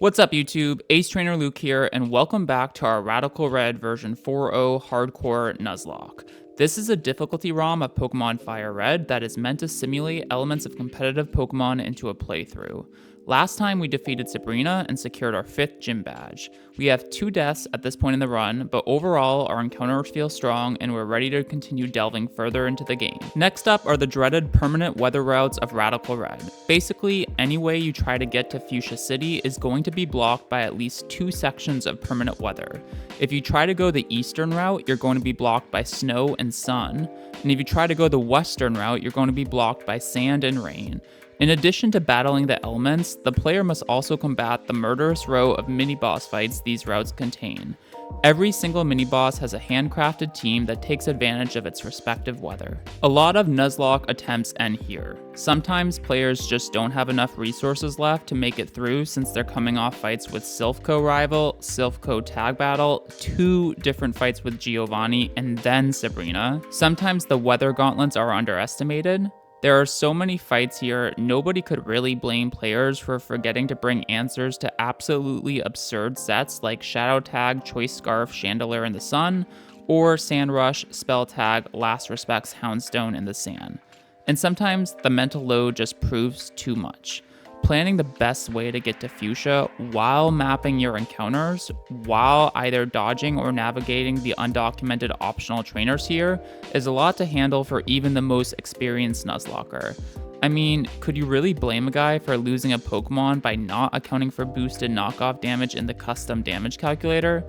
What's up YouTube, Ace Trainer Luke here, and welcome back to our Radical Red version 4.0 Hardcore Nuzlocke. This is a difficulty ROM of Pokemon Fire Red that is meant to simulate elements of competitive Pokemon into a playthrough. Last time we defeated Sabrina and secured our 5th gym badge. We have 2 deaths at this point in the run, but overall our encounters feel strong and we're ready to continue delving further into the game. Next up are the dreaded permanent weather routes of Radical Red. Basically, any way you try to get to Fuchsia City is going to be blocked by at least 2 sections of permanent weather. If you try to go the eastern route, you're going to be blocked by snow and sun, and if you try to go the western route, you're going to be blocked by sand and rain. In addition to battling the elements, the player must also combat the murderous row of mini-boss fights these routes contain. Every single mini-boss has a handcrafted team that takes advantage of its respective weather. A lot of Nuzlocke attempts end here. Sometimes players just don't have enough resources left to make it through since they're coming off fights with Silphco Rival, Silphco Tag Battle, 2 different fights with Giovanni, and then Sabrina. Sometimes the weather gauntlets are underestimated. There are so many fights here, nobody could really blame players for forgetting to bring answers to absolutely absurd sets like Shadow Tag, Choice Scarf, Chandelier in the Sun, or Sand Rush, Spell Tag, Last Respects, Houndstone in the Sand. And sometimes the mental load just proves too much. Planning the best way to get to Fuchsia while mapping your encounters, while either dodging or navigating the undocumented optional trainers here, is a lot to handle for even the most experienced Nuzlocker. I mean, could you really blame a guy for losing a Pokemon by not accounting for boosted knockoff damage in the custom damage calculator?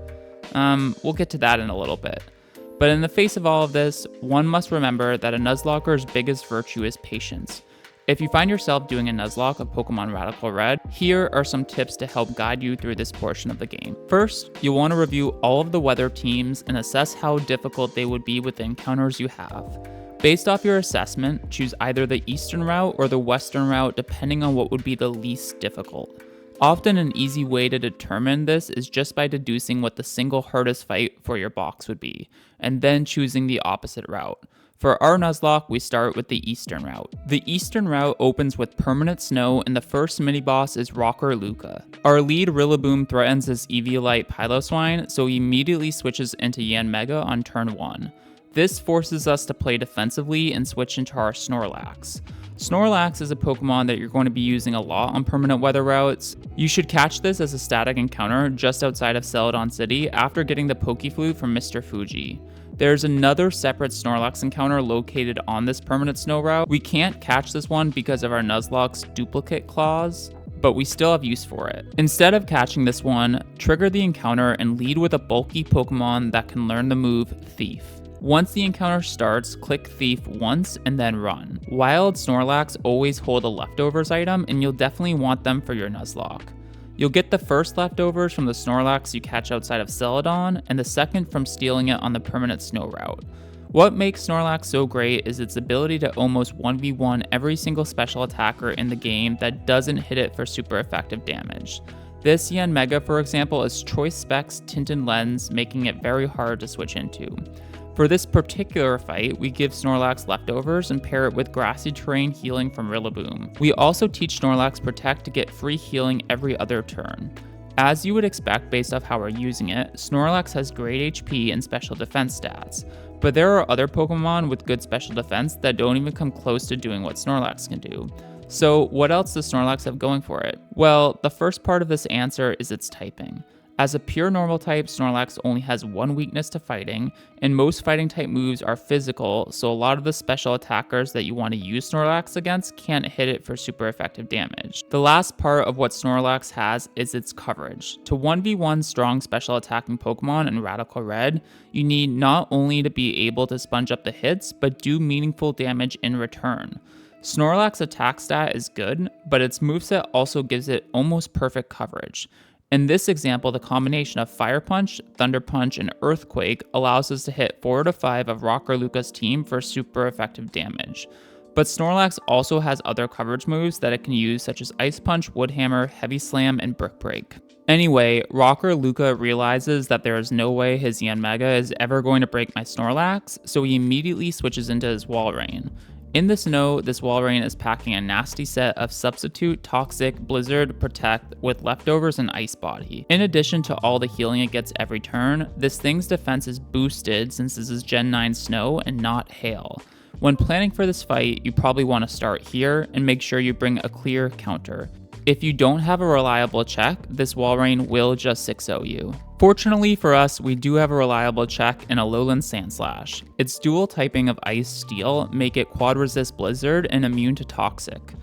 We'll get to that in a little bit. But in the face of all of this, one must remember that a Nuzlocker's biggest virtue is patience. If you find yourself doing a Nuzlocke of Pokemon Radical Red, here are some tips to help guide you through this portion of the game. First, you'll want to review all of the weather teams and assess how difficult they would be with the encounters you have. Based off your assessment, choose either the eastern route or the western route depending on what would be the least difficult. Often an easy way to determine this is just by deducing what the single hardest fight for your box would be, and then choosing the opposite route. For our Nuzlocke, we start with the eastern route. The eastern route opens with permanent snow and the first mini-boss is Rocker Luca. Our lead Rillaboom threatens his Eviolite Piloswine, so he immediately switches into Yanmega on turn 1. This forces us to play defensively and switch into our Snorlax. Snorlax is a Pokemon that you're going to be using a lot on permanent weather routes. You should catch this as a static encounter just outside of Celadon City after getting the Pokeflute from Mr. Fuji. There's another separate Snorlax encounter located on this permanent snow route. We can't catch this one because of our Nuzlocke's duplicate clause, but we still have use for it. Instead of catching this one, trigger the encounter and lead with a bulky Pokemon that can learn the move Thief. Once the encounter starts, click Thief once and then run. Wild Snorlax always hold a leftovers item and you'll definitely want them for your Nuzlocke. You'll get the first leftovers from the Snorlax you catch outside of Celadon, and the second from stealing it on the permanent snow route. What makes Snorlax so great is its ability to almost 1v1 every single special attacker in the game that doesn't hit it for super effective damage. This Yanmega, for example, is Choice Specs Tinted Lens, making it very hard to switch into. For this particular fight, we give Snorlax leftovers and pair it with Grassy Terrain healing from Rillaboom. We also teach Snorlax Protect to get free healing every other turn. As you would expect based off how we're using it, Snorlax has great HP and special defense stats, but there are other Pokemon with good special defense that don't even come close to doing what Snorlax can do. So what else does Snorlax have going for it? Well, the first part of this answer is its typing. As a pure normal type, Snorlax only has one weakness to fighting, and most fighting type moves are physical, so a lot of the special attackers that you want to use Snorlax against can't hit it for super effective damage. The last part of what Snorlax has is its coverage. To 1v1 strong special attacking Pokemon in Radical Red, you need not only to be able to sponge up the hits, but do meaningful damage in return. Snorlax's attack stat is good, but its moveset also gives it almost perfect coverage. In this example, the combination of Fire Punch, Thunder Punch, and Earthquake allows us to hit 4 out of 5 of Rocker Luca's team for super effective damage. But Snorlax also has other coverage moves that it can use, such as Ice Punch, Wood Hammer, Heavy Slam, and Brick Break. Anyway, Rocker Luca realizes that there is no way his Yanmega is ever going to break my Snorlax, so he immediately switches into his Walrein. In the snow, this Walrein is packing a nasty set of Substitute, Toxic, Blizzard, Protect with leftovers and Ice Body. In addition to all the healing it gets every turn, this thing's defense is boosted since this is Gen 9 Snow and not Hail. When planning for this fight, you probably want to start here and make sure you bring a clear counter. If you don't have a reliable check, this Walrein will just 6-0 you. Fortunately for us, we do have a reliable check in Alolan Sandslash. Its dual typing of Ice Steel make it quad resist Blizzard and immune to Toxic.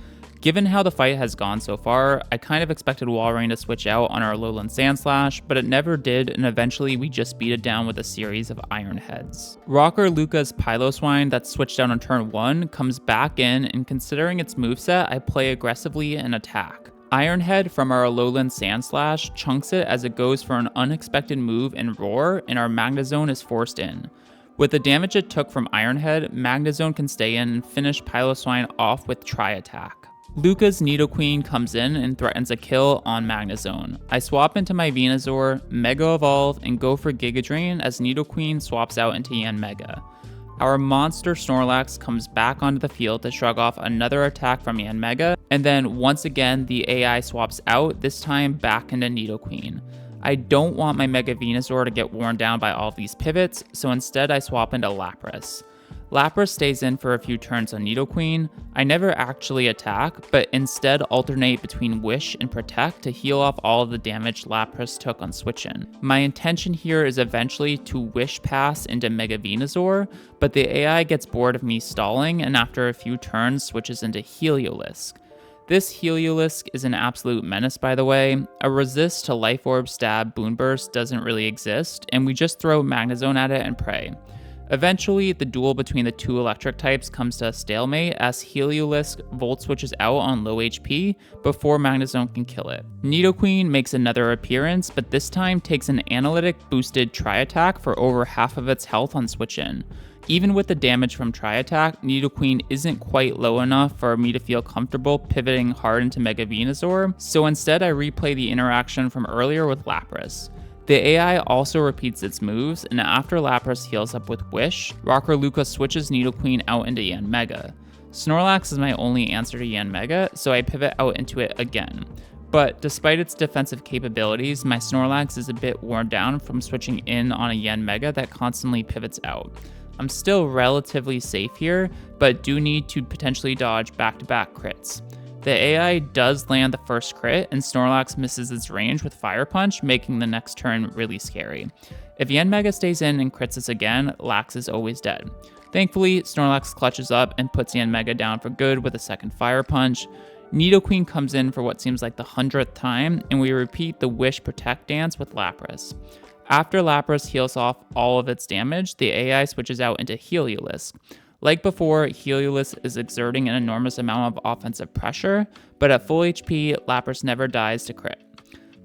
Given how the fight has gone so far, I kind of expected Walrein to switch out on our Alolan Sandslash, but it never did, and eventually we just beat it down with a series of Iron Heads. Rocker Luca's Piloswine that switched out on turn 1 comes back in, and considering its moveset, I play aggressively and attack. Iron Head from our Alolan Sandslash chunks it as it goes for an unexpected move and Roar, and our Magnezone is forced in. With the damage it took from Iron Head, Magnezone can stay in and finish Piloswine off with Tri-Attack. Luca's Nidoqueen comes in and threatens a kill on Magnezone. I swap into my Venusaur, Mega Evolve, and go for Giga Drain as Nidoqueen swaps out into Yanmega. Our monster Snorlax comes back onto the field to shrug off another attack from Yanmega, and then once again the AI swaps out, this time back into Nidoqueen. I don't want my Mega Venusaur to get worn down by all of these pivots, so instead I swap into Lapras. Lapras stays in for a few turns on Nidoqueen. I never actually attack, but instead alternate between Wish and Protect to heal off all of the damage Lapras took on switch in. My intention here is eventually to Wish Pass into Mega Venusaur, but the AI gets bored of me stalling and after a few turns switches into Heliolisk. This Heliolisk is an absolute menace, by the way. A resist to Life Orb, Stab, Boonburst doesn't really exist, and we just throw Magnezone at it and pray. Eventually, the duel between the two electric types comes to a stalemate as Heliolisk Volt switches out on low HP before Magnezone can kill it. Nidoqueen makes another appearance, but this time takes an analytic boosted Tri-Attack for over half of its health on switch in. Even with the damage from Tri-Attack, Nidoqueen isn't quite low enough for me to feel comfortable pivoting hard into Mega Venusaur, so instead I replay the interaction from earlier with Lapras. The AI also repeats its moves, and after Lapras heals up with Wish, Rocker Luca switches Nidoqueen out into Yanmega. Snorlax is my only answer to Yanmega, so I pivot out into it again. But despite its defensive capabilities, my Snorlax is a bit worn down from switching in on a Yanmega that constantly pivots out. I'm still relatively safe here, but do need to potentially dodge back-to-back crits. The AI does land the first crit, and Snorlax misses its range with Fire Punch, making the next turn really scary. If Yanmega stays in and crits us again, Lax is always dead. Thankfully, Snorlax clutches up and puts Yanmega down for good with a second Fire Punch. Nidoqueen comes in for what seems like the 100th time, and we repeat the Wish Protect dance with Lapras. After Lapras heals off all of its damage, the AI switches out into Heliolisk. Like before, Heliolisk is exerting an enormous amount of offensive pressure, but at full HP, Lapras never dies to crit.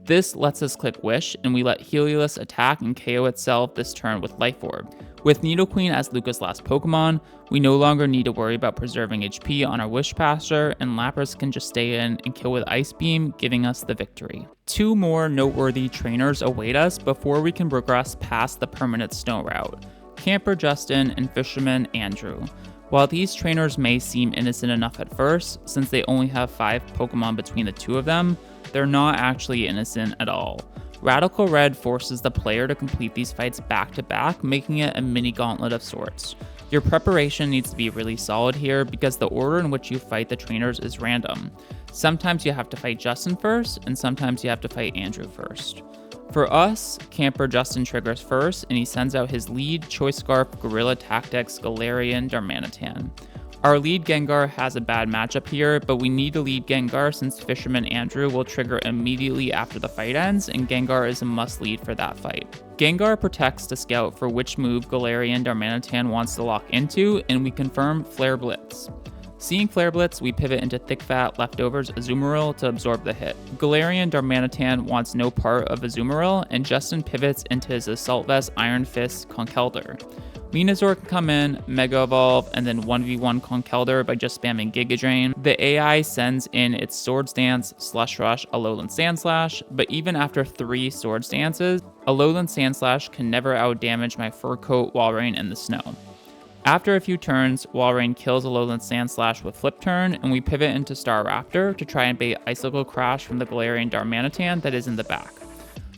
This lets us click Wish, and we let Heliolisk attack and KO itself this turn with Life Orb. With Nidoqueen as Luca's last Pokemon, we no longer need to worry about preserving HP on our Wish Passer, and Lapras can just stay in and kill with Ice Beam, giving us the victory. Two more noteworthy trainers await us before we can progress past the permanent snow route. Camper Justin and Fisherman Andrew. While these trainers may seem innocent enough at first, since they only have 5 Pokemon between the two of them, they're not actually innocent at all. Radical Red forces the player to complete these fights back to back, making it a mini gauntlet of sorts. Your preparation needs to be really solid here because the order in which you fight the trainers is random. Sometimes you have to fight Justin first, and sometimes you have to fight Andrew first. For us, Camper Justin triggers first, and he sends out his lead, Choice Scarf, Gorilla Tactics, Galarian, Darmanitan. Our lead Gengar has a bad matchup here, but we need to lead Gengar since Fisherman Andrew will trigger immediately after the fight ends, and Gengar is a must lead for that fight. Gengar protects to scout for which move Galarian Darmanitan wants to lock into, and we confirm Flare Blitz. Seeing Flare Blitz, we pivot into Thick Fat Leftovers Azumarill to absorb the hit. Galarian Darmanitan wants no part of Azumarill, and Justin pivots into his Assault Vest Iron Fist Conkeldurr. Venusaur can come in, Mega Evolve, and then 1v1 Conkeldurr by just spamming Giga Drain. The AI sends in its Swords Dance, Slush Rush, Alolan Sandslash, but even after 3 Swords Dances, Alolan Sandslash can never outdamage my Fur Coat Walrein in the snow. After a few turns, Walrein kills Alolan Sandslash with Flip Turn, and we pivot into Staraptor to try and bait Icicle Crash from the Galarian Darmanitan that is in the back.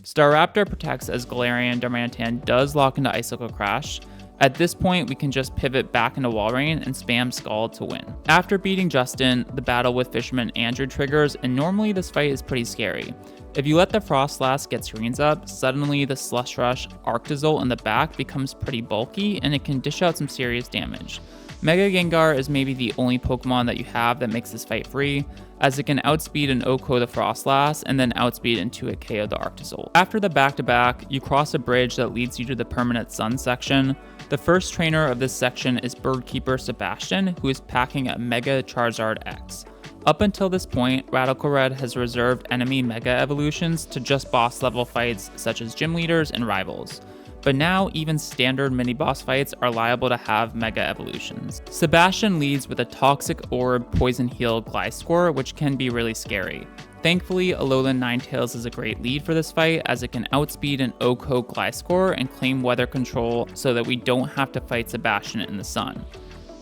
Staraptor protects as Galarian Darmanitan does lock into Icicle Crash. At this point, we can just pivot back into Walrein and spam Scald to win. After beating Justin, the battle with Fisherman Andrew triggers, and normally this fight is pretty scary. If you let the Frostlass get screens up, suddenly the Slush Rush Arctozolt in the back becomes pretty bulky, and it can dish out some serious damage. Mega Gengar is maybe the only Pokemon that you have that makes this fight free, as it can outspeed and OHKO the Frostlass, and then outspeed and 2-hit KO the Arctozolt. After the back-to-back, you cross a bridge that leads you to the Permanent Sun section. The first trainer of this section is Birdkeeper Sebastian, who is packing a Mega Charizard X. Up until this point, Radical Red has reserved enemy Mega Evolutions to just boss level fights such as gym leaders and rivals. But now even standard mini-boss fights are liable to have Mega Evolutions. Sebastian leads with a Toxic Orb Poison Heal Gliscor, which can be really scary. Thankfully, Alolan Ninetales is a great lead for this fight, as it can outspeed an OHKO Gliscor and claim Weather Control so that we don't have to fight Sebastian in the sun.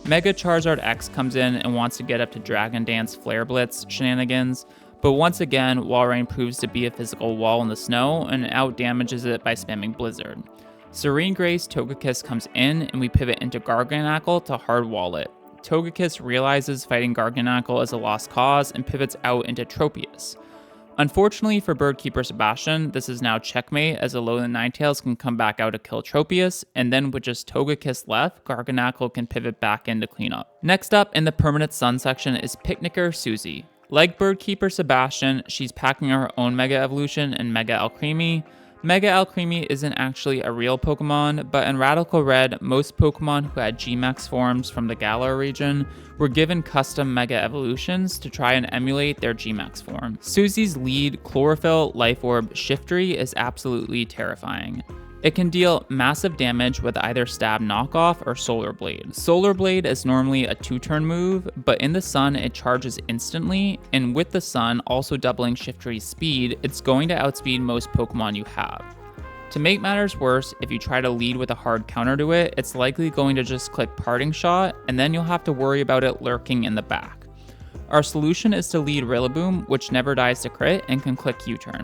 Mega Charizard X comes in and wants to get up to Dragon Dance Flare Blitz shenanigans, but once again, Walrein proves to be a physical wall in the snow and out-damages it by spamming Blizzard. Serene Grace Togekiss comes in, and we pivot into Garganacl to hard wall it. Togekiss realizes fighting Garganacl is a lost cause and pivots out into Tropius. Unfortunately for Birdkeeper Sebastian, this is now checkmate, as Alolan Ninetales can come back out to kill Tropius, and then with just Togekiss left, Garganacl can pivot back in to clean up. Next up in the Permanent Sun section is Picnicker Susie. Like Birdkeeper Sebastian, she's packing her own Mega Evolution and Mega Alcremie. Mega Alcremie isn't actually a real Pokemon, but in Radical Red, most Pokemon who had Gmax forms from the Galar region were given custom Mega Evolutions to try and emulate their Gmax form. Susie's lead, Chlorophyll, Life Orb, Shiftry is absolutely terrifying. It can deal massive damage with either Stab Knockoff or Solar Blade. Solar Blade is normally a 2-turn move, but in the sun it charges instantly, and with the sun also doubling Shiftry's speed, it's going to outspeed most Pokemon you have. To make matters worse, if you try to lead with a hard counter to it, it's likely going to just click Parting Shot, and then you'll have to worry about it lurking in the back. Our solution is to lead Rillaboom, which never dies to crit and can click U-turn.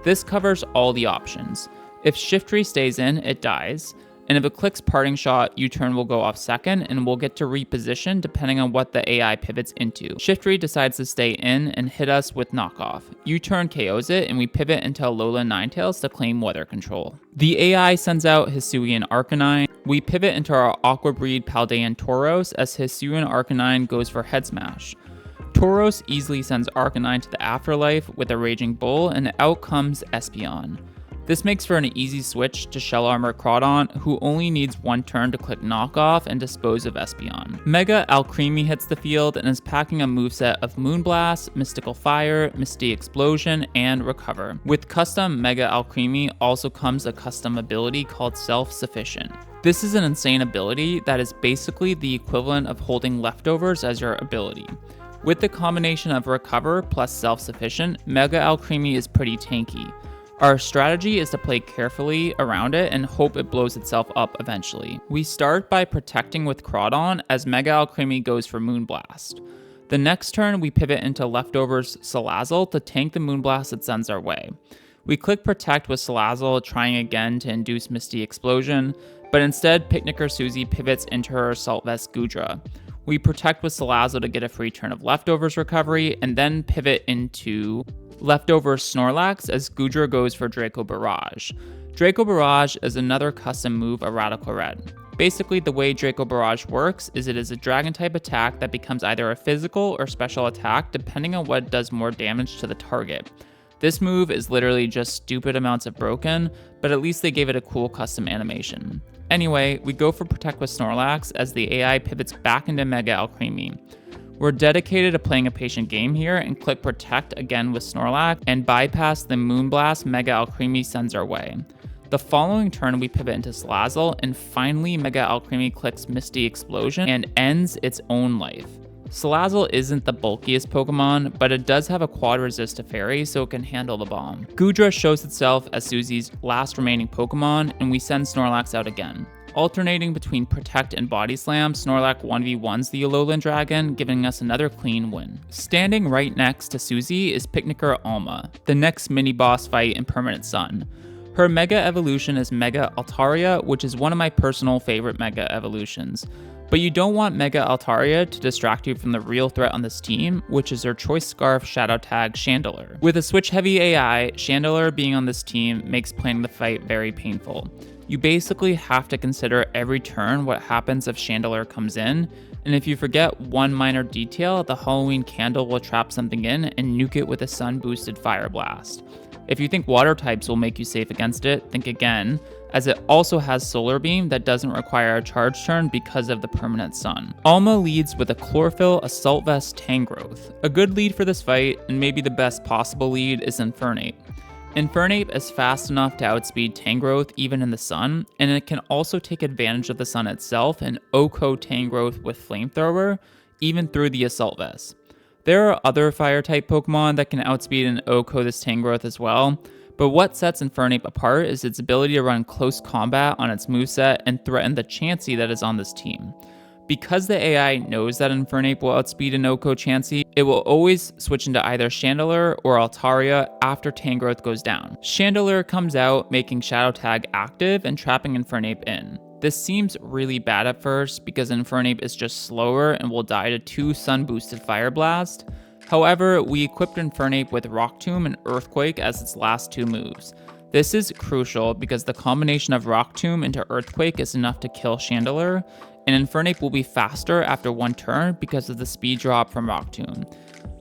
This covers all the options. If Shiftry stays in, it dies, and if it clicks Parting Shot, U-turn will go off second, and we'll get to reposition depending on what the AI pivots into. Shiftry decides to stay in and hit us with Knockoff. U-turn KOs it, and we pivot into Alolan Ninetales to claim Weather Control. The AI sends out Hisuian Arcanine. We pivot into our Aqua Breed Paldean Tauros as Hisuian Arcanine goes for Head Smash. Tauros easily sends Arcanine to the afterlife with a Raging Bull, and out comes Espeon. This makes for an easy switch to Shell Armor Crawdaunt, who only needs one turn to click Knockoff and dispose of Espeon. Mega Alcremie hits the field and is packing a moveset of Moonblast, Mystical Fire, Misty Explosion, and Recover. With custom Mega Alcremie also comes a custom ability called Self-Sufficient. This is an insane ability that is basically the equivalent of holding Leftovers as your ability. With the combination of Recover plus Self-Sufficient, Mega Alcremie is pretty tanky. Our strategy is to play carefully around it and hope it blows itself up eventually. We start by protecting with Crawdaunt as Mega Alcremie goes for Moonblast. The next turn we pivot into Leftovers Salazzle to tank the Moonblast it sends our way. We click Protect with Salazzle, trying again to induce Misty Explosion, but instead Picnicker Susie pivots into her Assault Vest Goodra. We protect with Salazzle to get a free turn of Leftovers recovery, and then pivot into Leftovers Snorlax as Goodra goes for Draco Barrage. Draco Barrage is another custom move of Radical Red. Basically, the way Draco Barrage works is it is a Dragon-type attack that becomes either a physical or special attack depending on what does more damage to the target. This move is literally just stupid amounts of broken, but at least they gave it a cool custom animation. Anyway, we go for Protect with Snorlax as the AI pivots back into Mega Alcremie. We're dedicated to playing a patient game here and click Protect again with Snorlax and bypass the Moonblast Mega Alcremie sends our way. The following turn we pivot into Salazzle, and finally Mega Alcremie clicks Misty Explosion and ends its own life. Salazzle isn't the bulkiest Pokemon, but it does have a quad resist to Fairy, so it can handle the bomb. Goodra shows itself as Susie's last remaining Pokemon, and we send Snorlax out again. Alternating between Protect and Body Slam, Snorlax 1v1s the Alolan Dragon, giving us another clean win. Standing right next to Susie is Picnicker Alma, the next mini-boss fight in Permanent Sun. Her Mega Evolution is Mega Altaria, which is one of my personal favorite Mega Evolutions. But you don't want Mega Altaria to distract you from the real threat on this team, which is her Choice Scarf Shadow Tag Chandelure. With a switch-heavy AI, Chandelure being on this team makes planning the fight very painful. You basically have to consider every turn what happens if Chandelure comes in, and if you forget one minor detail, the Halloween candle will trap something in and nuke it with a sun-boosted Fire Blast. If you think water types will make you safe against it, think again, as it also has Solar Beam that doesn't require a charge turn because of the Permanent Sun. Alma leads with a Chlorophyll Assault Vest Tangrowth. A good lead for this fight, and maybe the best possible lead, is Infernape. Infernape is fast enough to outspeed Tangrowth even in the sun, and it can also take advantage of the sun itself and OHKO Tangrowth with Flamethrower, even through the Assault Vest. There are other Fire-type Pokemon that can outspeed and OHKO this Tangrowth as well, but what sets Infernape apart is its ability to run close combat on its moveset and threaten the Chansey that is on this team. Because the AI knows that Infernape will outspeed an OHKO Chansey, it will always switch into either Chandelure or Altaria after Tangrowth goes down. Chandelure comes out, making Shadow Tag active and trapping Infernape in. This seems really bad at first because Infernape is just slower and will die to 2 sun-boosted Fire Blast. However, we equipped Infernape with Rock Tomb and Earthquake as its last 2 moves. This is crucial because the combination of Rock Tomb into Earthquake is enough to kill Chandelure, and Infernape will be faster after 1 turn because of the speed drop from Rock Tomb.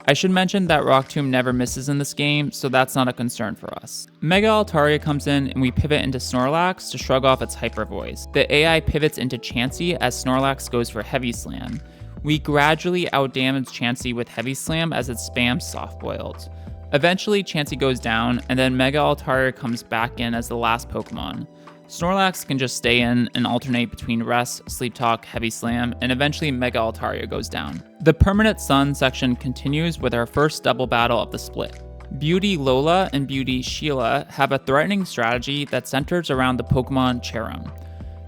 I should mention that Rock Tomb never misses in this game, so that's not a concern for us. Mega Altaria comes in and we pivot into Snorlax to shrug off its Hyper Voice. The AI pivots into Chansey as Snorlax goes for Heavy Slam. We gradually outdamage Chansey with Heavy Slam as it spams Soft Boiled. Eventually Chansey goes down, and then Mega Altaria comes back in as the last Pokemon. Snorlax can just stay in and alternate between Rest, Sleep Talk, Heavy Slam, and eventually Mega Altaria goes down. The Permanent Sun section continues with our first double battle of the split. Beauty Lola and Beauty Sheila have a threatening strategy that centers around the Pokemon Cherrim.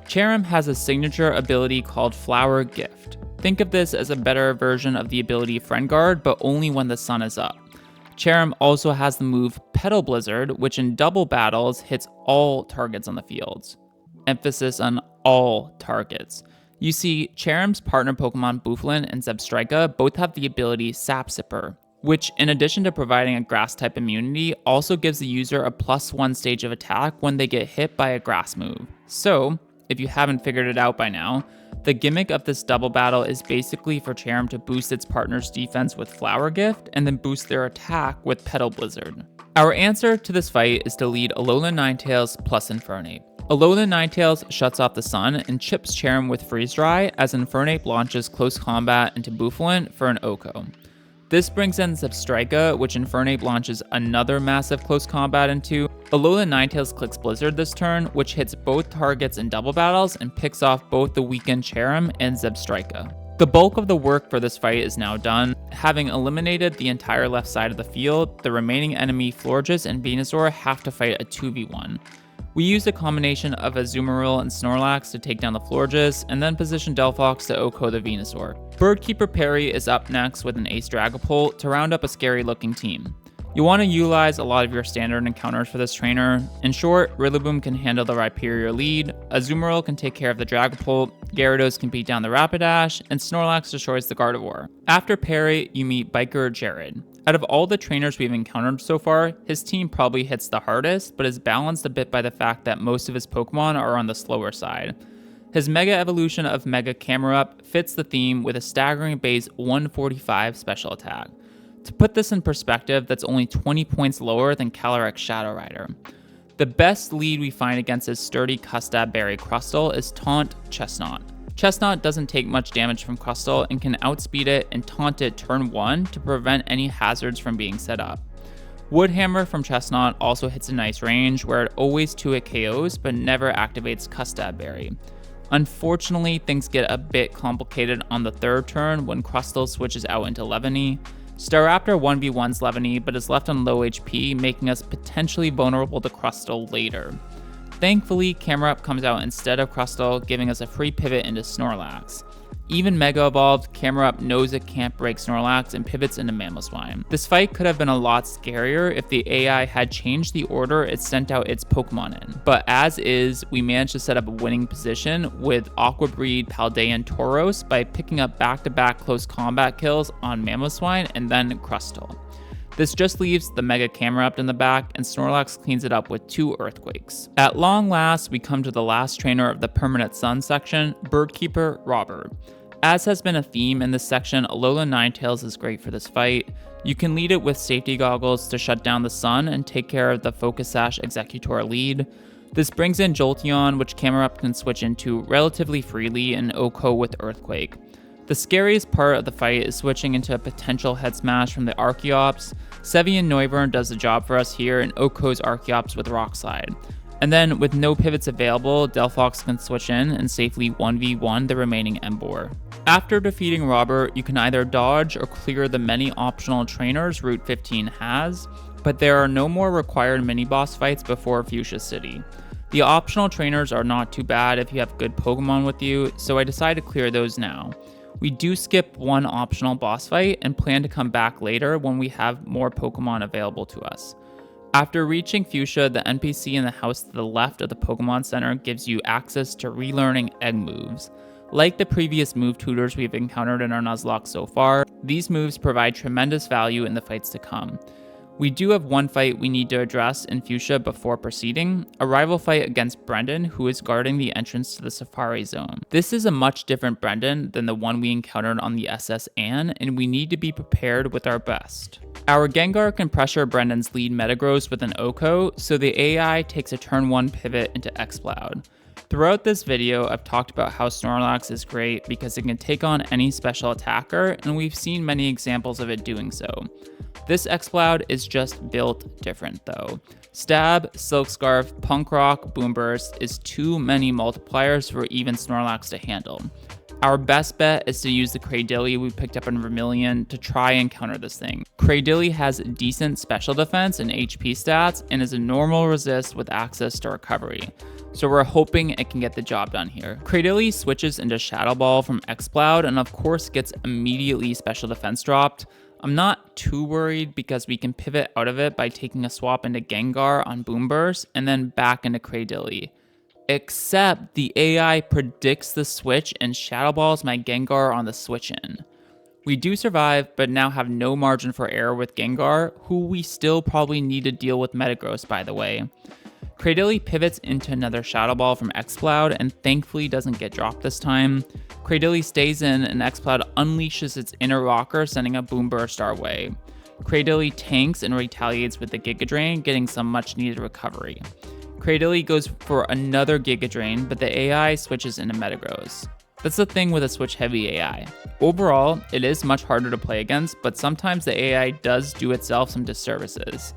Cherrim has a signature ability called Flower Gift. Think of this as a better version of the ability Friend Guard, but only when the sun is up. Cherrim also has the move Petal Blizzard, which in double battles hits all targets on the fields. Emphasis on all targets. You see, Cherrim's partner Pokemon Bouffalant and Zebstrika both have the ability Sap Sipper, which in addition to providing a grass-type immunity, also gives the user a +1 stage of attack when they get hit by a grass move. So, if you haven't figured it out by now, the gimmick of this double battle is basically for Cherrim to boost its partner's defense with Flower Gift and then boost their attack with Petal Blizzard. Our answer to this fight is to lead Alolan Ninetales plus Infernape. Alolan Ninetales shuts off the sun and chips Cherrim with Freeze Dry as Infernape launches close combat into Bouffalant for an OHKO. This brings in Zebstrika, which Infernape launches another massive close combat into. Alolan Ninetales clicks Blizzard this turn, which hits both targets in double battles and picks off both the weakened Cherrim and Zebstrika. The bulk of the work for this fight is now done. Having eliminated the entire left side of the field, the remaining enemy Florges and Venusaur have to fight a 2v1. We used a combination of Azumarill and Snorlax to take down the Florges, and then position Delphox to OHKO the Venusaur. Birdkeeper Perry is up next with an Ace Dragapult to round up a scary looking team. You want to utilize a lot of your standard encounters for this trainer. In short, Rillaboom can handle the Rhyperior lead, Azumarill can take care of the Dragapult, Gyarados can beat down the Rapidash, and Snorlax destroys the Gardevoir. After Perry, you meet Biker Jared. Out of all the trainers we've encountered so far, his team probably hits the hardest, but is balanced a bit by the fact that most of his Pokemon are on the slower side. His Mega Evolution of Mega Camerupt fits the theme with a staggering base 145 special attack. To put this in perspective, that's only 20 points lower than Calyrex Shadow Rider. The best lead we find against his sturdy Custap Berry Crustle is Taunt Chestnut. Chestnut doesn't take much damage from Crustle and can outspeed it and taunt it turn 1 to prevent any hazards from being set up. Woodhammer from Chestnut also hits a nice range where it always 2-hit KOs but never activates Custap Berry. Unfortunately, things get a bit complicated on the third turn when Crustle switches out into Levany. Staraptor 1v1s Levany, but is left on low HP, making us potentially vulnerable to Crustle later. Thankfully, Camerupt comes out instead of Crustle, giving us a free pivot into Snorlax. Even Mega Evolved, Camerupt knows it can't break Snorlax and pivots into Mamoswine. This fight could have been a lot scarier if the AI had changed the order it sent out its Pokemon in. But as is, we managed to set up a winning position with Aqua Breed, Paldean, Tauros by picking up back-to-back close combat kills on Mamoswine and then Crustle. This just leaves the Mega Camerupt in the back, and Snorlax cleans it up with 2 Earthquakes. At long last, we come to the last trainer of the Permanent Sun section, Birdkeeper Robert. As has been a theme in this section, Alolan Ninetales is great for this fight. You can lead it with safety goggles to shut down the sun and take care of the Focus Sash Executor lead. This brings in Jolteon, which Camerupt can switch into relatively freely, and Oko with Earthquake. The scariest part of the fight is switching into a potential head smash from the Archeops. Sevian Noivern does the job for us here, and Oko's Archeops with Rock Slide. And then, with no pivots available, Delphox can switch in and safely 1v1 the remaining Emboar. After defeating Robert, you can either dodge or clear the many optional trainers Route 15 has, but there are no more required mini-boss fights before Fuchsia City. The optional trainers are not too bad if you have good Pokemon with you, so I decided to clear those now. We do skip one optional boss fight and plan to come back later when we have more Pokemon available to us. After reaching Fuchsia, the NPC in the house to the left of the Pokemon Center gives you access to relearning egg moves. Like the previous move tutors we've encountered in our Nuzlocke so far, these moves provide tremendous value in the fights to come. We do have one fight we need to address in Fuchsia before proceeding, a rival fight against Brendan, who is guarding the entrance to the Safari Zone. This is a much different Brendan than the one we encountered on the SS Anne, and we need to be prepared with our best. Our Gengar can pressure Brendan's lead Metagross with an Oko, so the AI takes a turn 1 pivot into Exploud. Throughout this video, I've talked about how Snorlax is great because it can take on any special attacker, and we've seen many examples of it doing so. This Exploud is just built different though. Stab, Silk Scarf, Punk Rock, Boom Burst is too many multipliers for even Snorlax to handle. Our best bet is to use the Cradily we picked up in Vermilion to try and counter this thing. Cradily has decent special defense and HP stats and is a normal resist with access to recovery, so we're hoping it can get the job done here. Cradily switches into Shadow Ball from Exploud and of course gets immediately special defense dropped. I'm not too worried because we can pivot out of it by taking a swap into Gengar on Boom Burst and then back into Cradily. Except the AI predicts the switch and Shadow Balls my Gengar on the switch in. We do survive, but now have no margin for error with Gengar, who we still probably need to deal with Metagross by the way. Cradily pivots into another Shadow Ball from Exploud and thankfully doesn't get dropped this time. Cradily stays in and Exploud unleashes its inner rocker, sending a Boom Burst our way. Cradily tanks and retaliates with the Giga Drain, getting some much needed recovery. Cradily goes for another Giga Drain, but the AI switches into Metagross. That's the thing with a switch-heavy AI. Overall, it is much harder to play against, but sometimes the AI does do itself some disservices.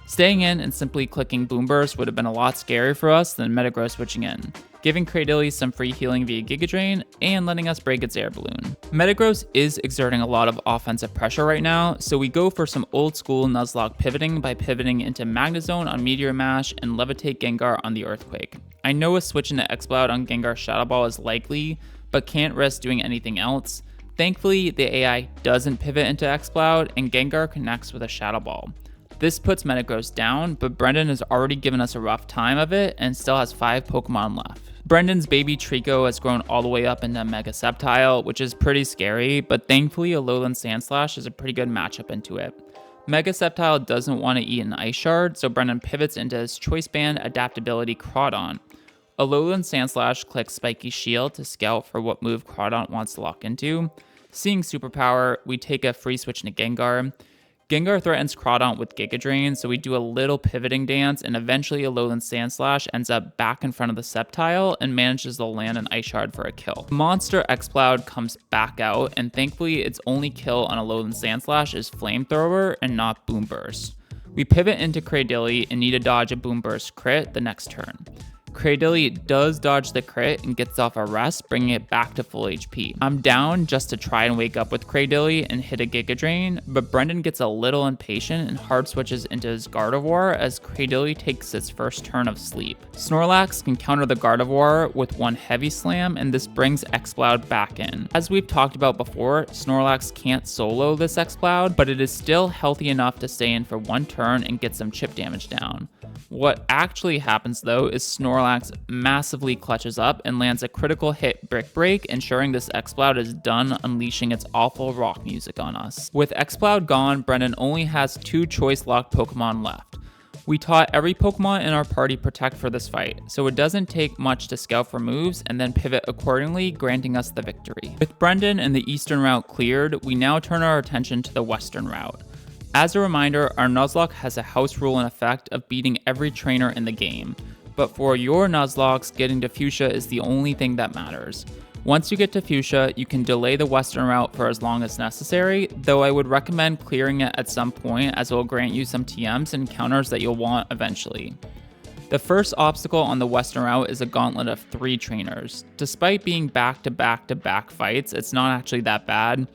Staying in and simply clicking Boom Burst would have been a lot scarier for us than Metagross switching in, giving Cradily some free healing via Giga Drain and letting us break its air balloon. Metagross is exerting a lot of offensive pressure right now, so we go for some old school Nuzlocke pivoting by pivoting into Magnezone on Meteor Mash and Levitate Gengar on the Earthquake. I know a switch into Exploud on Gengar Shadow Ball is likely, but can't risk doing anything else. Thankfully, the AI doesn't pivot into Exploud and Gengar connects with a Shadow Ball. This puts Metagross down, but Brendan has already given us a rough time of it and still has 5 Pokemon left. Brendan's baby Trico has grown all the way up into Mega Sceptile, which is pretty scary, but thankfully Alolan Sandslash is a pretty good matchup into it. Mega Sceptile doesn't want to eat an Ice Shard, so Brendan pivots into his Choice Band Adaptability Crawdaunt. Alolan Sandslash clicks Spiky Shield to scout for what move Crawdaunt wants to lock into. Seeing Superpower, we take a free switch into Gengar. Gengar threatens Crawdaunt with Giga Drain, so we do a little pivoting dance, and eventually Alolan Sandslash ends up back in front of the Sceptile and manages to land an Ice Shard for a kill. Monster Exploud comes back out, and thankfully its only kill on Alolan Sandslash is Flamethrower and not Boom Burst. We pivot into Cradily and need to dodge a Boom Burst crit the next turn. Cradilly does dodge the crit and gets off a rest, bringing it back to full HP. I'm down just to try and wake up with Cradilly and hit a Giga Drain, but Brendan gets a little impatient and hard switches into his Gardevoir as Cradilly takes its first turn of sleep. Snorlax can counter the Gardevoir with one Heavy Slam, and this brings Exploud back in. As we've talked about before, Snorlax can't solo this Exploud, but it is still healthy enough to stay in for one turn and get some chip damage down. What actually happens though is Snorlax massively clutches up and lands a critical hit Brick Break, ensuring this Exploud is done unleashing its awful rock music on us. With Exploud gone, Brendan only has 2 choice locked Pokemon left. We taught every Pokemon in our party Protect for this fight, so it doesn't take much to scout for moves and then pivot accordingly, granting us the victory. With Brendan and the eastern route cleared, we now turn our attention to the western route. As a reminder, our Nuzlocke has a house rule in effect of beating every trainer in the game, but for your Nuzlockes, getting to Fuchsia is the only thing that matters. Once you get to Fuchsia, you can delay the western route for as long as necessary, though I would recommend clearing it at some point as it will grant you some TMs and counters that you'll want eventually. The first obstacle on the western route is a gauntlet of 3 trainers. Despite being back-to-back-to-back fights, it's not actually that bad.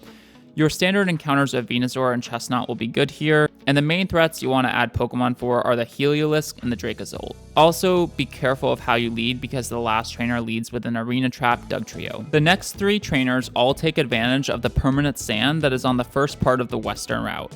Your standard encounters of Venusaur and Chestnut will be good here, and the main threats you want to add Pokemon for are the Heliolisk and the Dracozolt. Also, be careful of how you lead because the last trainer leads with an Arena Trap Dugtrio. The next 3 trainers all take advantage of the permanent sand that is on the first part of the western route.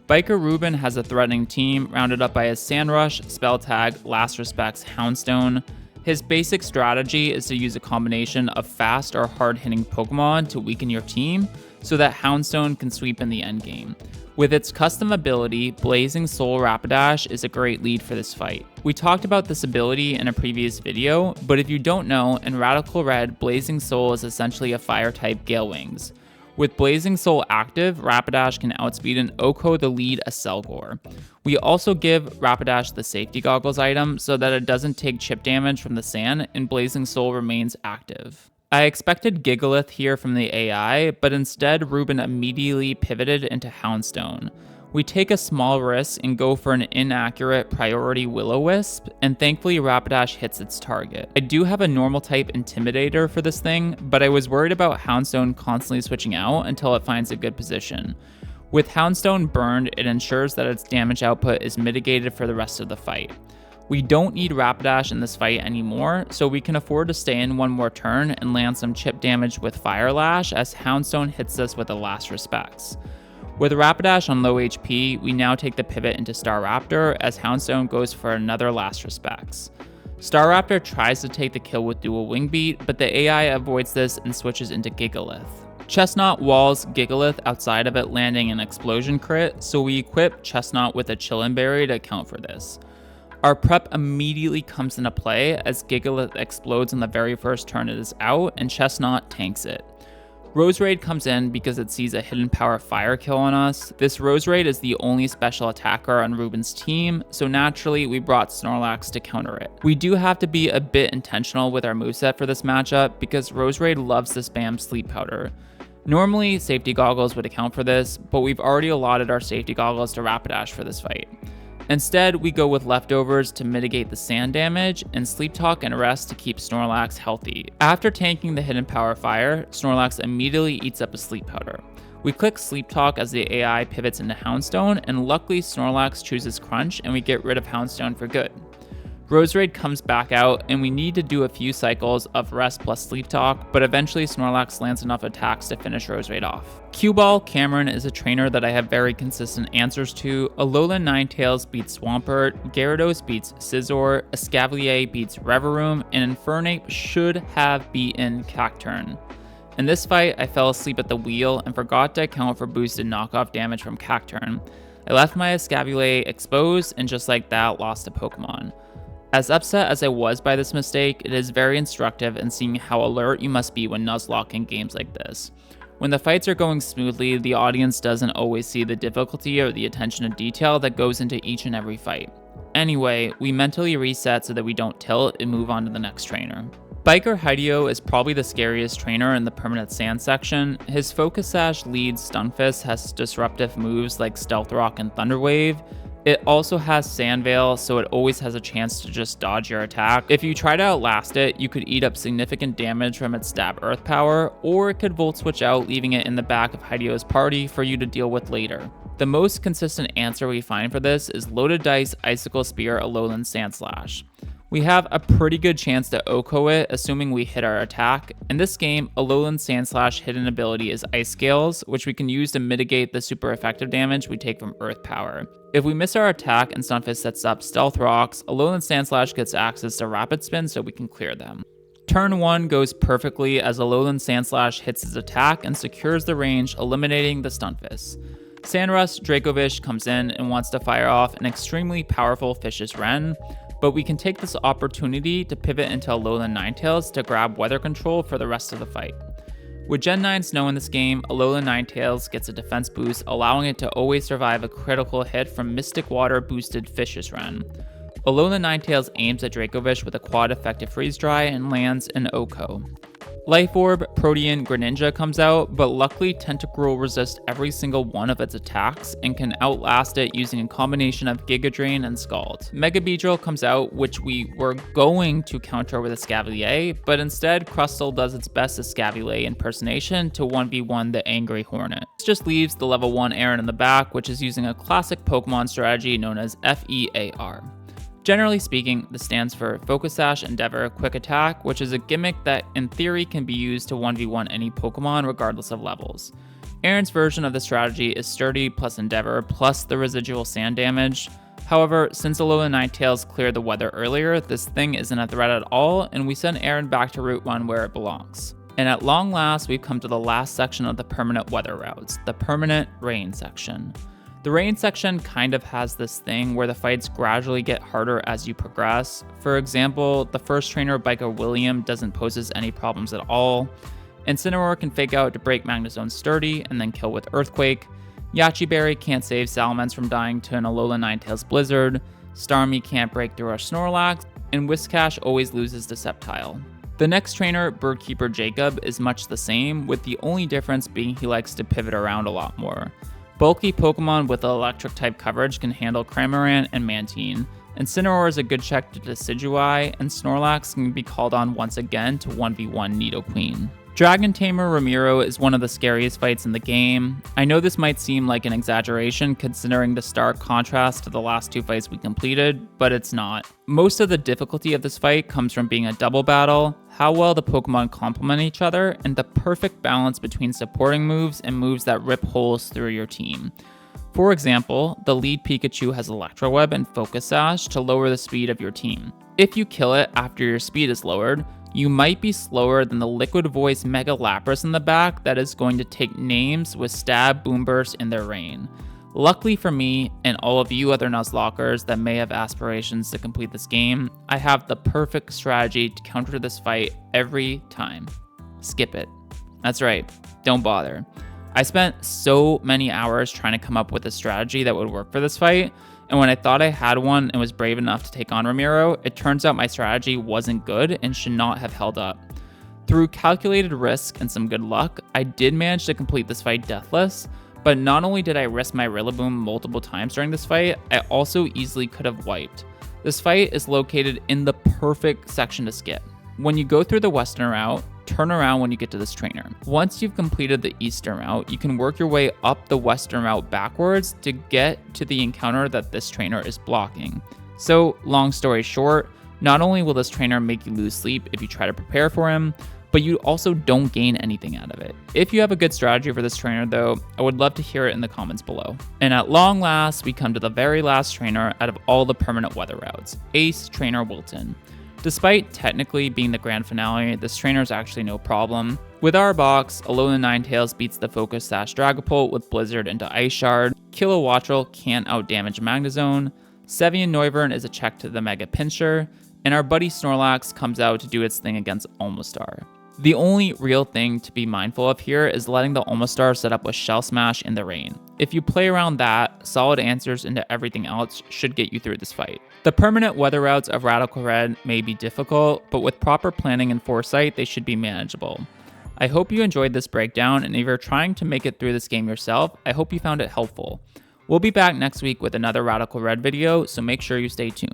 Biker Ruben has a threatening team rounded up by his Sandrush, Spell Tag, Last Respects, Houndstone. His basic strategy is to use a combination of fast or hard-hitting Pokemon to weaken your team, so that Houndstone can sweep in the endgame. With its custom ability, Blazing Soul Rapidash is a great lead for this fight. We talked about this ability in a previous video, but if you don't know, in Radical Red, Blazing Soul is essentially a fire-type Gale Wings. With Blazing Soul active, Rapidash can outspeed and OHKO the lead a Selgor. We also give Rapidash the Safety Goggles item so that it doesn't take chip damage from the sand and Blazing Soul remains active. I expected Gigalith here from the AI, but instead Ruben immediately pivoted into Houndstone. We take a small risk and go for an inaccurate priority Will-O-Wisp, and thankfully Rapidash hits its target. I do have a normal type Intimidator for this thing, but I was worried about Houndstone constantly switching out until it finds a good position. With Houndstone burned, it ensures that its damage output is mitigated for the rest of the fight. We don't need Rapidash in this fight anymore, so we can afford to stay in one more turn and land some chip damage with Fire Lash as Houndstone hits us with a Last Respects. With Rapidash on low HP, we now take the pivot into Staraptor as Houndstone goes for another Last Respects. Staraptor tries to take the kill with Dual Wing Beat, but the AI avoids this and switches into Gigalith. Chestnut walls Gigalith outside of it, landing an Explosion crit, so we equip Chestnut with a Chillin' Berry to account for this. Our prep immediately comes into play as Gigalith explodes on the very first turn it is out, and Chestnut tanks it. Roserade comes in because it sees a hidden power fire kill on us. This Roserade is the only special attacker on Ruben's team, so naturally we brought Snorlax to counter it. We do have to be a bit intentional with our moveset for this matchup because Roserade loves to spam Sleep Powder. Normally, Safety Goggles would account for this, but we've already allotted our Safety Goggles to Rapidash for this fight. Instead, we go with Leftovers to mitigate the sand damage, and Sleep Talk and Rest to keep Snorlax healthy. After tanking the Hidden Power Fire, Snorlax immediately eats up a Sleep Powder. We click Sleep Talk as the AI pivots into Houndstone, and luckily Snorlax chooses Crunch and we get rid of Houndstone for good. Roserade comes back out, and we need to do a few cycles of Rest plus Sleep Talk, but eventually Snorlax lands enough attacks to finish Roserade off. Cue-Ball Cameron is a trainer that I have very consistent answers to. Alolan Ninetales beats Swampert, Gyarados beats Scizor, Escavalier beats Revavroom, and Infernape should have beaten Cacturne. In this fight, I fell asleep at the wheel and forgot to account for boosted knockoff damage from Cacturne. I left my Escavalier exposed, and just like that, lost a Pokemon. As upset as I was by this mistake, it is very instructive in seeing how alert you must be when Nuzlocking games like this. When the fights are going smoothly, the audience doesn't always see the difficulty or the attention to detail that goes into each and every fight. Anyway, we mentally reset so that we don't tilt and move on to the next trainer. Biker Hideo is probably the scariest trainer in the permanent sand section. His Focus Sash lead Stunfisk has disruptive moves like Stealth Rock and Thunder Wave, It also has Sand Veil, so it always has a chance to just dodge your attack. If you try to outlast it, you could eat up significant damage from its stab earth power, or it could volt switch out, leaving it in the back of Hidio's party for you to deal with later. The most consistent answer we find for this is Loaded Dice Icicle Spear Alolan Sandslash. We have a pretty good chance to OHKO it, assuming we hit our attack. In this game, Alolan Sandslash hidden ability is Ice Scales, which we can use to mitigate the super effective damage we take from Earth Power. If we miss our attack and Stunfisk sets up Stealth Rocks, Alolan Sandslash gets access to Rapid Spin so we can clear them. Turn 1 goes perfectly as Alolan Sandslash hits his attack and secures the range, eliminating the Stunfisk. Sandrust Dracovish comes in and wants to fire off an extremely powerful Vicious Wren, but we can take this opportunity to pivot into Alolan Ninetales to grab weather control for the rest of the fight. With Gen 9 Snow in this game, Alolan Ninetales gets a defense boost, allowing it to always survive a critical hit from Mystic Water boosted Vicious Wren. Alolan Ninetales aims at Dracovish with a quad effective freeze dry and lands an OHKO. Life Orb, Protean, Greninja comes out, but luckily Tentacruel resists every single one of its attacks and can outlast it using a combination of Giga Drain and Scald. Mega Beedrill comes out, which we were going to counter with a Scavalier, but instead Crustle does its best as Scavalier impersonation to 1v1 the Angry Hornet. This just leaves the level 1 Aaron in the back, which is using a classic Pokemon strategy known as FEAR. Generally speaking, this stands for Focus Sash Endeavor Quick Attack, which is a gimmick that in theory can be used to 1v1 any Pokemon regardless of levels. Aaron's version of the strategy is Sturdy plus Endeavor plus the residual sand damage. However, since Alolan Ninetales cleared the weather earlier, this thing isn't a threat at all, and we send Aaron back to Route 1 where it belongs. And at long last, we've come to the last section of the permanent weather routes, the permanent rain section. The rain section kind of has this thing where the fights gradually get harder as you progress. For example, the first trainer, Biker William, doesn't pose us any problems at all. Incineroar can fake out to break Magnezone's Sturdy and then kill with Earthquake. Yachi Berry can't save Salamence from dying to an Alolan Ninetales Blizzard. Starmie can't break through our Snorlax, and Whiscash always loses to Sceptile. The next trainer, Birdkeeper Jacob, is much the same, with the only difference being he likes to pivot around a lot more. Bulky Pokemon with electric type coverage can handle Cramorant and Mantine. Incineroar is a good check to Decidueye, and Snorlax can be called on once again to 1v1 Nidoqueen. Dragon Tamer Ramiro is one of the scariest fights in the game. I know this might seem like an exaggeration considering the stark contrast to the last two fights we completed, but it's not. Most of the difficulty of this fight comes from being a double battle, how well the Pokemon complement each other, and the perfect balance between supporting moves and moves that rip holes through your team. For example, the lead Pikachu has Electro Web and Focus Sash to lower the speed of your team. If you kill it after your speed is lowered, you might be slower than the Liquid Voice Mega Lapras in the back that is going to take names with Stab, Boom Burst in their reign. Luckily for me, and all of you other Nuzlockers that may have aspirations to complete this game, I have the perfect strategy to counter this fight every time. Skip it. That's right, don't bother. I spent so many hours trying to come up with a strategy that would work for this fight, and when I thought I had one and was brave enough to take on Ramiro, it turns out my strategy wasn't good and should not have held up. Through calculated risk and some good luck, I did manage to complete this fight deathless, but not only did I risk my Rillaboom multiple times during this fight, I also easily could have wiped. This fight is located in the perfect section to skip. When you go through the western route, turn around when you get to this trainer. Once you've completed the eastern route, you can work your way up the western route backwards to get to the encounter that this trainer is blocking. So, long story short, not only will this trainer make you lose sleep if you try to prepare for him, but you also don't gain anything out of it. If you have a good strategy for this trainer though, I would love to hear it in the comments below. And at long last, we come to the very last trainer out of all the permanent weather routes, Ace Trainer Wilton. Despite technically being the grand finale, this trainer is actually no problem. With our box, Alolan Ninetales beats the Focus Sash Dragapult with Blizzard into Ice Shard, Kilowattrel can't outdamage Magnezone, Sevian Noivern is a check to the Mega Pinscher, and our buddy Snorlax comes out to do its thing against Omastar. The only real thing to be mindful of here is letting the Omastar set up with Shell Smash in the rain. If you play around that, solid answers into everything else should get you through this fight. The permanent weather routes of Radical Red may be difficult, but with proper planning and foresight, they should be manageable. I hope you enjoyed this breakdown, and if you're trying to make it through this game yourself, I hope you found it helpful. We'll be back next week with another Radical Red video, so make sure you stay tuned.